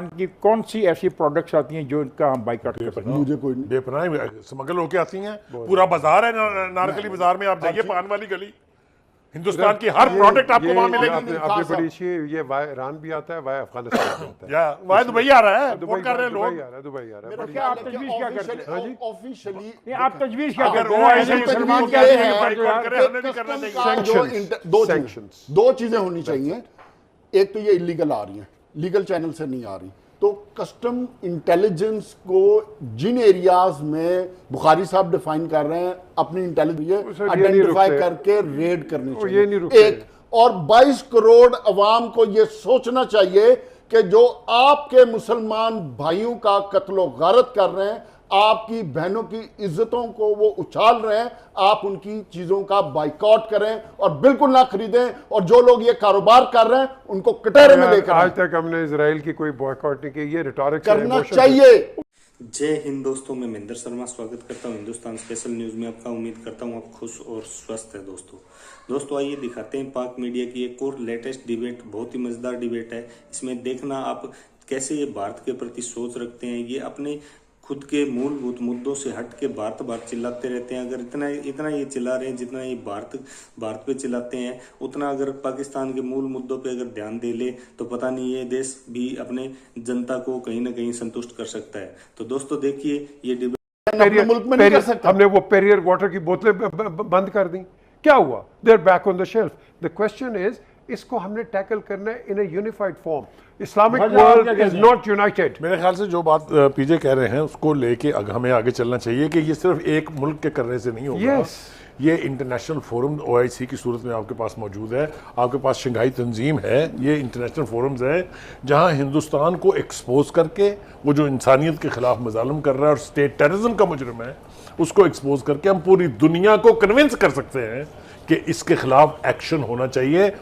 की कौन सी ऐसी प्रोडक्ट्स आती हैं जो इनका हम बाइकआउट कर सकते हैं? मुझे कोई नहीं। बेपनाह स्मगल होके आती हैं। पूरा बाजार है नारकली बाजार में, आप जाइए पान वाली गली, हिंदुस्तान की हर प्रोडक्ट आपको वहां मिलेगी। आपने बड़ी अच्छी, ये वाया ईरान भी आता है, वाया अफगानिस्तान भी आता है, या वाया दुबई आ रहा है, दुबई कर रहे हैं लोग। दुबई आ रहा है। क्या आप तजवीज़ क्या करते हैं? ऑफिशियली आप तजवीज़ क्या अगर करते वो हैं? ऐसे मुसलमान क्या कहते है हैं बाइकआउट करें, हमें भी करना चाहिए। दो चीजें होनी चाहिए। एक तो ये इलीगल आ रही हैं, लीगल चैनल से नहीं आ रही, तो कस्टम इंटेलिजेंस को जिन एरियाज में बुखारी साहब डिफाइन कर रहे हैं, अपनी इंटेलिजेंस आइडेंटिफाई करके रेड करनी चाहिए। एक और 22 करोड़ अवाम को यह सोचना चाहिए कि जो आपके मुसलमान भाइयों का कत्लो गारत कर रहे हैं, आपकी बहनों की इज्जतों को वो उछाल रहे हैं, आप उनकी चीजों का बाइकआउट करें और बिल्कुल ना खरीदें। और जो लोग ये कारोबार कर रहे हैं उनको कटहरे में लेकर आज तक हमने इजराइल की कोई बॉयकॉट नहीं की, ये रिटॉरिक करना चाहिए। जय हिंद दोस्तों, मैं महेंद्र शर्मा स्वागत करता हूं हिंदुस्तान स्पेशल न्यूज में आपका। उम्मीद करता हूं आप खुश और स्वस्थ है। दोस्तों आइए दिखाते हैं पाक मीडिया की एक और लेटेस्ट डिबेट। बहुत ही मजेदार डिबेट है। इसमें देखना आप कैसे ये भारत के प्रति सोच रखते हैं। ये अपने खुद के मूलभूत मुद्दों से हट के भारत चिल्लाते रहते हैं। अगर इतना ये चिल्ला रहे हैं जितना ये भारत पे चिल्लाते हैं, उतना अगर पाकिस्तान के मूल मुद्दों पे अगर ध्यान दे ले तो पता नहीं ये देश भी अपने जनता को कहीं ना कहीं संतुष्ट कर सकता है। तो दोस्तों देखिए ये डिबेट मुल्क में नहीं कर सकता। हमने वो पेरियर वाटर की बोतलें बंद कर दी, क्या हुआ? They're back on the shelf. The question is, इसको हमने टैकल करना है in a unified form. Islamic world is not united. मेरे ख्याल से जो बात पीजे कह रहे हैं उसको लेके हमें आगे चलना चाहिए कि ये सिर्फ एक मुल्क के करने से नहीं होगा। ये इंटरनेशनल फोरम OIC की सूरत में आपके पास मौजूद है, आपके पास शंघाई तंजीम है, ये इंटरनेशनल फोरम्स है जहां हिंदुस्तान को एक्सपोज करके वो जो इंसानियत के खिलाफ मजालम कर रहा है और स्टेट टेररिज्म का मुजरिम है उसको एक्सपोज करके हम पूरी दुनिया को कन्विंस कर सकते हैं कि इसके खिलाफ एक्शन होना चाहिए।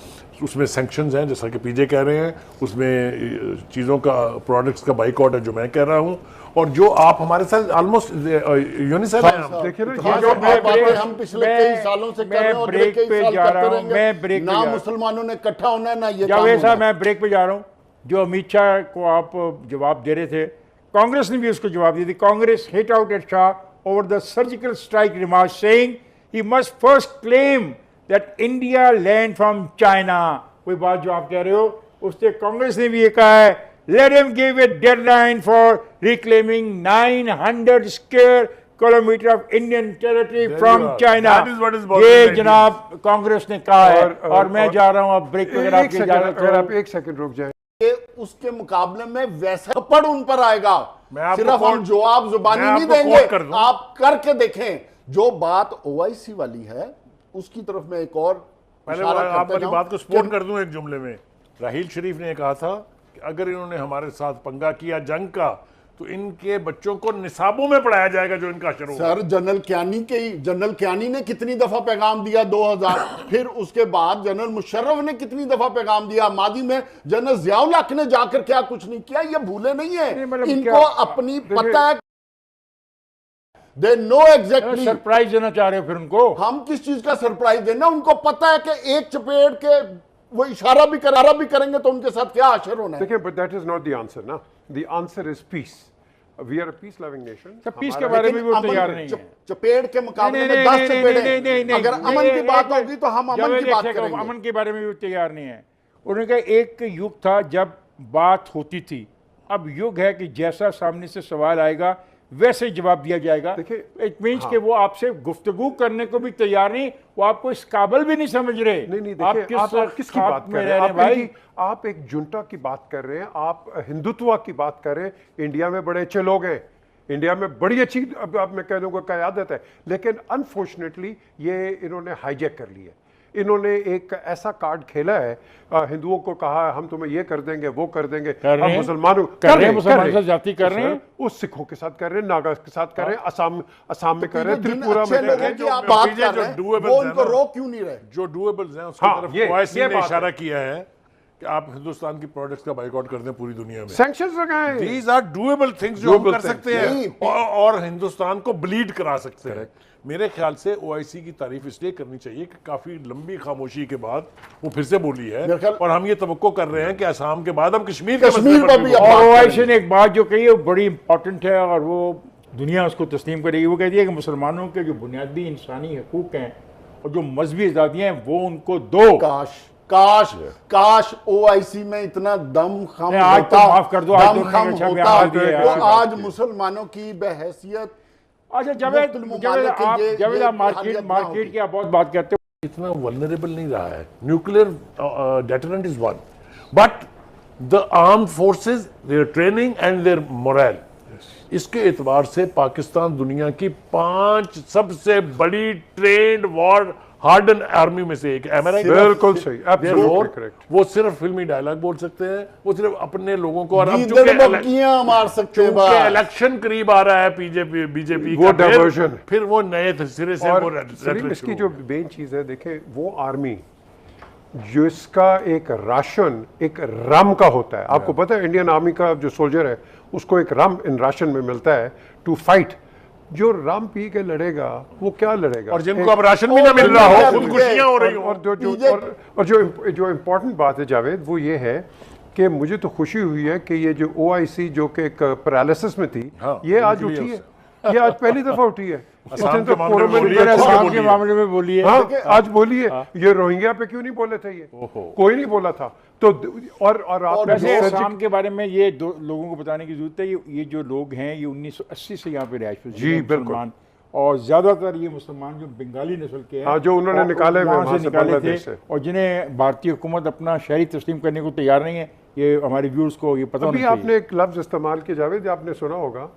उसमें सैंक्शंस हैं जैसा कि पीजे कह रहे हैं, उसमें चीज़ों का प्रोडक्ट्स का बाइकआउट है जो मैं कह रहा हूं, और जो आप हमारे साथ ऑलमोस्ट यूनिसेफ हैं। देखिए ना, ये जो बातें हम पिछले कई सालों से कर रहे हैं और ब्रेक पे जा रहा हूं, मैं ब्रेक ना मुसलमानों ने इकट्ठा होना है ना ये जावेद साहब, मैं ब्रेक पे जा रहा हूं। जो अमित शाह को आप जवाब दे रहे थे, कांग्रेस ने भी उसको जवाब दी थी। Congress hit out at Shah over the surgical strike remark saying he must first claim that India land from China। कोई बात जो आप कह रहे हो उससे कांग्रेस ने भी ये कहा है, let him give a deadline for reclaiming 900 square kilometer of Indian territory from China। ये जनाब कांग्रेस ने कहा है। और मैं जा रहा हूं अब ब्रेक पे। अगर आप एक सेकंड रुक जाए, उसके मुकाबले में वैसा थप्पड़ उन पर आएगा। सिर्फ हम जवाब जुबानी नहीं देंगे, आप करके देखें। जो बात OIC वाली है उसकी तरफ मैं एक और पहले आप वाली बात को सपोर्ट कर दूं एक जुमले में। राहील शरीफ ने कहा था कि अगर इन्होंने हमारे साथ पंगा किया जंग का तो इनके बच्चों को निसाबों में पढ़ाया जाएगा जो इनका अशर होगा। सर जनरल क्यानी ने कितनी दफा पैगाम दिया 2000, फिर उसके बाद जनरल मुशर्रफ ने कितनी दफा पैगाम दिया, मादी में जनरल जियाउल हक ने जाकर क्या कुछ नहीं किया। ये भूले नहीं है, इनको अपनी पता है, They know exactly। सरप्राइज देना चाह रहे हो फिर उनको? हम किस चीज का सरप्राइज देना? उनको पता है कि एक चपेट के वो इशारा भी करेंगे तो उनके साथ क्या असर होना है। देखिए, but that is not the answer ना। The answer is peace. We are a peace loving nation. सब पीस के बारे में भी वो तैयार नहीं है। चपेट के मुकाबले में 10 चपेट। अगर अमन की बात होगी तो हम अमन की बात करेंगे। अमन के बारे में भी तैयार नहीं है। उन्होंने कहा एक युग था जब बात होती थी, अब युग है कि जैसा सामने से सवाल आएगा वैसे जवाब दिया जाएगा। देखिए इट मींस कि वो आपसे गुफ्तगू करने को भी तैयार नहीं, वो आपको इस काबिल भी नहीं समझ रहे। नहीं, देखिए आप किसकी बात कर रहे हैं भाई? आप एक जुंटा की बात कर रहे हैं, आप हिंदुत्व की बात कर रहे हैं। इंडिया में बड़े अच्छे लोग हैं, इंडिया में बड़ी अच्छी अब मैं कह दूंगा क़यादत है, लेकिन अनफॉर्चुनेटली ये इन्होंने हाईजैक कर लिया। इन्होंने एक ऐसा कार्ड खेला है, हिंदुओं को कहा हम तुम्हें ये कर देंगे वो कर देंगे, मुसलमानों मुसलमान से जाति कर रहे हैं, उस सिखों के साथ कर रहे हैं, नागा के साथ कर रहे हैं, असम में कर रहे हैं, त्रिपुरा में कर रहे हैं। वो उनको रोक क्यों नहीं रहे? जो डूएबल्स हैं उसकी तरफ OIC ने इशारा किया है कि आप हिंदुस्तान की प्रोडक्ट्स का बाइकआउट कर दें पूरी दुनिया में। सैंक्शंस लगाएं। These are doable things जो हम Doable कर things, सकते हैं और हिंदुस्तान को ब्लीड करा सकते हैं। मेरे ख्याल से ओआईसी की तारीफ इसलिए करनी चाहिए कि काफी लंबी खामोशी के बाद वो फिर से बोली है और हम ये तवक्को कर रहे हैं कि असम के बाद हम कश्मीर के मसले पर भी भी अब और ओआईसी ने एक बात जो कही है वो बड़ी इंपॉर्टेंट है और वो दुनिया उसको तस्लीम करेगी। वो कहती है कि मुसलमानों के जो बुनियादी इंसानी हकूक हैं और जो मजहबी आज़ादियाँ हैं वो उनको दो। काश ओआईसी में इतना दम खम आज तो होता, माफ कर दो, आज दम तो उन्होंने खम अच्छा होता बयान दिया तो है। आज मुसलमानों की बहैसियत अच्छा जावेद, जावेद आप मार्केट की आप बहुत बात करते हो। इतना वल्नरेबल नहीं रहा है। Nuclear deterrent is one, but the armed forces, their training and their morale, इसके एतबार से पाकिस्तान दुनिया की 5 सबसे बड़ी ट्रेंड वॉर हार्डन आर्मी में से एक है। बिल्कुल सही, absolutely correct। वो सिर्फ फिल्मी डायलॉग बोल सकते हैं, वो सिर्फ अपने लोगों को, और अब बकियां मार सकते हैं। चूंकि इलेक्शन करीब आ रहा है बीजेपी वो डाइवर्जन, फिर वो नए सिरे से वो सलीम इसकी जो मेन चीज है, देखें वो आर्मी जिसका एक राशन एक रम का होता है। आपको पता है इंडियन आर्मी का जो सोल्जर है उसको एक रम इन राशन में मिलता है टू फाइट। जो रम पी के लड़ेगा वो क्या लड़ेगा, और जिनको अब राशन भी ना मिल रहा हो, खुदकुशियां हो रही हो। और जो इम्पोर्टेंट बात है जावेद वो ये है कि मुझे तो खुशी हुई है कि ये जो ओआईसी जो कि एक पैरालिसिस में थी, ये आज उठी है, ये आज पहली दफा उठी है। असम के मामले में बोली है। हाँ, आज बोली है। ये रोहिंग्या पे क्यों नहीं बोले थे, ये कोई नहीं बोला था। तो और आपने वैसे असम के बारे में ये दो लोगों को बताने की जरूरत है, ये जो लोग हैं ये 1980 से यहाँ पे रहायश पजीर जी, हैं, बिल्कुल। मुसलमान, और ज्यादातर ये मुसलमान जो बंगाली नस्ल के हैं, हाँ, जो उन्होंने और निकाले हुए वहाँ वहाँ से से निकाले बांग्लादेश थे, से। और जिन्हें भारतीय हुकूमत अपना शहरी तस्लीम करने को तैयार नहीं है। ये हमारे व्यूअर्स को ये पता अभी होना चाहिए। आपने एक लफ्ज इस्तेमाल किया जावेद, आपने सुना होगा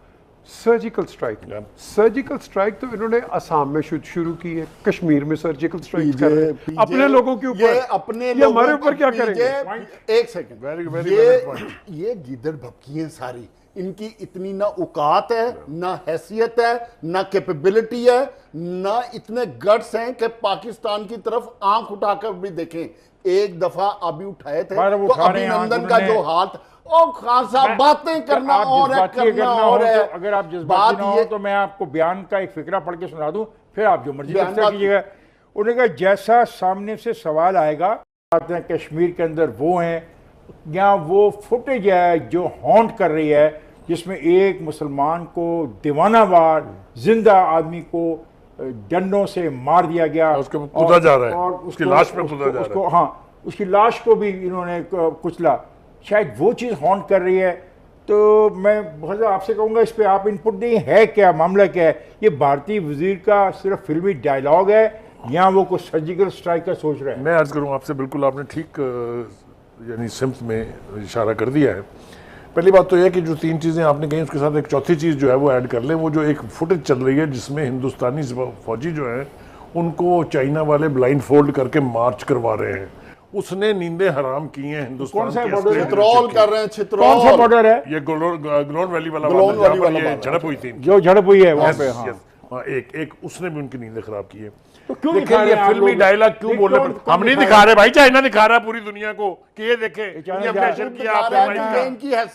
सर्जिकल स्ट्राइक। सर्जिकल स्ट्राइक तो इन्होंने असम में शुरू की है, कश्मीर में सर्जिकल स्ट्राइक कर रहे हैं अपने लोगों के ऊपर। अपने ये हमारे ऊपर क्या करेंगे? एक सेकंड, ये गिदड़ भपकी हैं सारी। इनकी इतनी ना औकात है, ना हैसियत है, ना कैपेबिलिटी है, ना इतने गट्स हैं कि पाकिस्तान की तरफ आंख उठाकर भी देखें। एक दफा अभी उठाए थे तो अभिनंदन का जो हाथ, और खान साहब बातें करना और करना और है। अगर आप जज्बाती ना हो तो मैं आपको बयान का एक फिक्रा पढ़ के सुना दूं, फिर आप जो मर्जी कीजिएगा। उन्होंने कहा जैसा सामने से सवाल आएगा, आते हैं कश्मीर के अंदर वो हैं या वो फुटेज है जो हॉन्ट कर रही है, जिसमें एक मुसलमान को दीवानावार जिंदा आदमी को डंडों से मार दिया गया, उसको कूदा जा रहा है, और उसकी लाश पे कूदा जा रहा है। हाँ, उसकी लाश को भी इन्होंने कुचला। शायद वो चीज़ हॉन्ट कर रही है। तो मैं बहुत आपसे कहूँगा इस पर आप इनपुट दें, है क्या मामला, क्या है? ये भारतीय वजीर का सिर्फ फिल्मी डायलॉग है या वो कुछ सर्जिकल स्ट्राइक का सोच रहे हैं? मैं अर्ज करूँ आपसे, बिल्कुल आपने ठीक यानी सिम्त में इशारा कर दिया है। पहली बात तो यह कि जो 3 चीज़ें आपने कही उसके साथ एक चौथी चीज़ जो है वो ऐड कर लें। वो जो एक फुटेज चल रही है जिसमें हिंदुस्तानी फौजी जो हैं उनको चाइना वाले ब्लाइंड फोल्ड करके मार्च करवा रहे हैं, उसने नींदें हराम की हैं हिंदुस्तान की। चित्रौल कर रहे हैं, चित्रौल। कौन सा बॉर्डर है? ये ग्लोन वैली वाला झड़प हुई थी, जो झड़प हुई है वहाँ पे। हाँ, एक उसने भी उनकी नींदें खराब की है। तो क्यों देखिए ये फिल्मी डायलॉग क्यों बोल रहे हैं? हम नहीं दिखा रहे भाई, चाइना दिखा रहा है पूरी दुनिया को कि ये देखें, ये हमने किया, आपने इनकी